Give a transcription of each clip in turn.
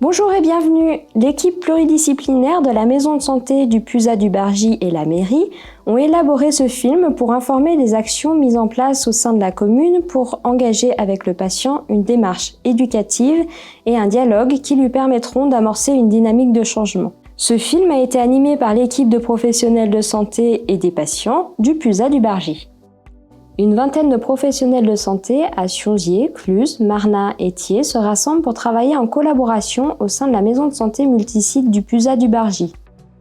Bonjour et bienvenue. L'équipe pluridisciplinaire de la maison de santé du Pusaut-du-Bargy et la mairie ont élaboré ce film pour informer des actions mises en place au sein de la commune pour engager avec le patient une démarche éducative et un dialogue qui lui permettront d'amorcer une dynamique de changement. Ce film a été animé par l'équipe de professionnels de santé et des patients du Pusaut-du-Bargy. Une vingtaine de professionnels de santé à Sionzier, Cluses, Marnat et Thiers se rassemblent pour travailler en collaboration au sein de la maison de santé multisite du Pusaut-du-Bargy,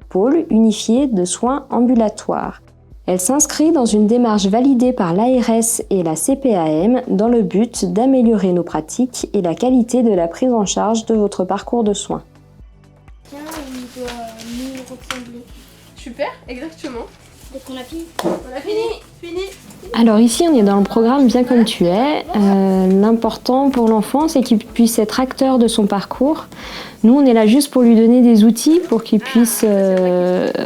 pôle unifié de soins ambulatoires. Elle s'inscrit dans une démarche validée par l'ARS et la CPAM dans le but d'améliorer nos pratiques et la qualité de la prise en charge de votre parcours de soins. Tiens, il doit nous ressembler. Super, exactement. Donc on a fini. On a fini. Alors ici, on est dans le programme Bien comme tu es. L'important pour l'enfant, c'est qu'il puisse être acteur de son parcours. Nous, on est là juste pour lui donner des outils pour qu'il puisse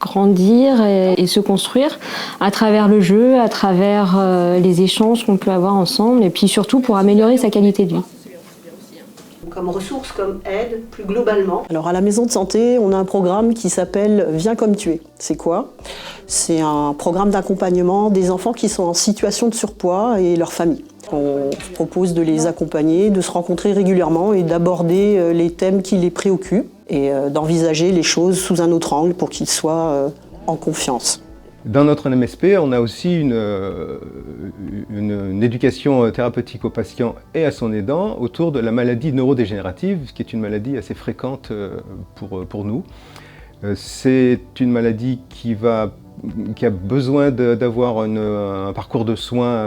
grandir et se construire à travers le jeu, à travers les échanges qu'on peut avoir ensemble et puis surtout pour améliorer sa qualité de vie. Comme ressource, comme aide, plus globalement. Alors à la maison de santé, on a un programme qui s'appelle Viens comme tu es. C'est quoi ? C'est un programme d'accompagnement des enfants qui sont en situation de surpoids et leurs familles. On propose de les accompagner, de se rencontrer régulièrement et d'aborder les thèmes qui les préoccupent et d'envisager les choses sous un autre angle pour qu'ils soient en confiance. Dans notre MSP, on a aussi une éducation thérapeutique aux patients et à son aidant autour de la maladie neurodégénérative, qui est une maladie assez fréquente pour nous. C'est une maladie qui a besoin d'avoir un parcours de soins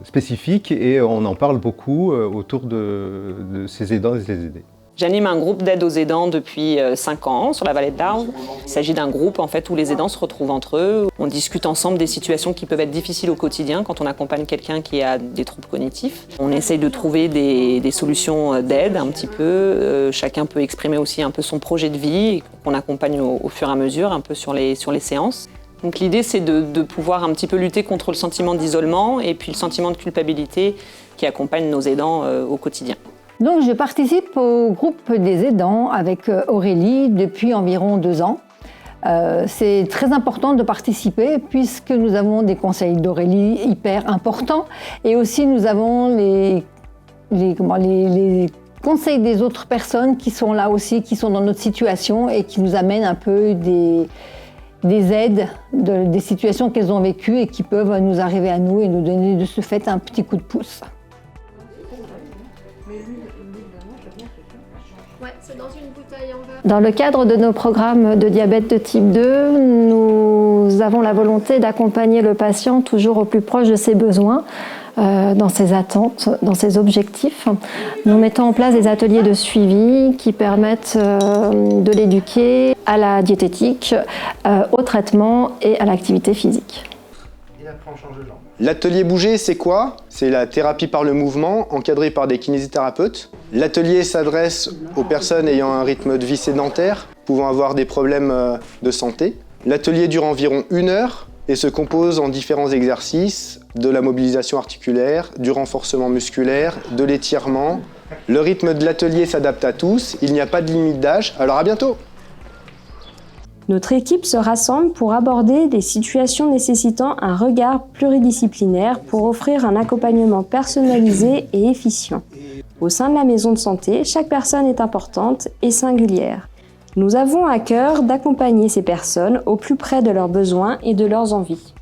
spécifique et on en parle beaucoup autour de ces aidants et des aidés. J'anime un groupe d'aide aux aidants depuis 5 ans sur la vallée de l'Arve. Il s'agit d'un groupe en fait, où les aidants se retrouvent entre eux. On discute ensemble des situations qui peuvent être difficiles au quotidien quand on accompagne quelqu'un qui a des troubles cognitifs. On essaye de trouver des solutions d'aide un petit peu. Chacun peut exprimer aussi un peu son projet de vie qu'on accompagne au fur et à mesure, un peu sur les séances. Donc l'idée c'est de pouvoir un petit peu lutter contre le sentiment d'isolement et puis le sentiment de culpabilité qui accompagne nos aidants au quotidien. Donc je participe au groupe des aidants avec Aurélie depuis environ 2 ans. C'est très important de participer puisque nous avons des conseils d'Aurélie hyper importants et aussi nous avons les conseils des autres personnes qui sont là aussi, qui sont dans notre situation et qui nous amènent un peu des aides, des situations qu'elles ont vécues et qui peuvent nous arriver à nous et nous donner de ce fait un petit coup de pouce. Ouais, c'est dans une bouteille en verre. Dans le cadre de nos programmes de diabète de type 2, nous avons la volonté d'accompagner le patient toujours au plus proche de ses besoins, dans ses attentes, dans ses objectifs. Nous mettons en place des ateliers de suivi qui permettent de l'éduquer à la diététique, au traitement et à l'activité physique. L'atelier bouger, c'est quoi ? C'est la thérapie par le mouvement, encadrée par des kinésithérapeutes. L'atelier s'adresse aux personnes ayant un rythme de vie sédentaire, pouvant avoir des problèmes de santé. L'atelier dure environ 1 heure et se compose en différents exercices, de la mobilisation articulaire, du renforcement musculaire, de l'étirement. Le rythme de l'atelier s'adapte à tous, il n'y a pas de limite d'âge, alors à bientôt ! Notre équipe se rassemble pour aborder des situations nécessitant un regard pluridisciplinaire pour offrir un accompagnement personnalisé et efficient. Au sein de la maison de santé, chaque personne est importante et singulière. Nous avons à cœur d'accompagner ces personnes au plus près de leurs besoins et de leurs envies.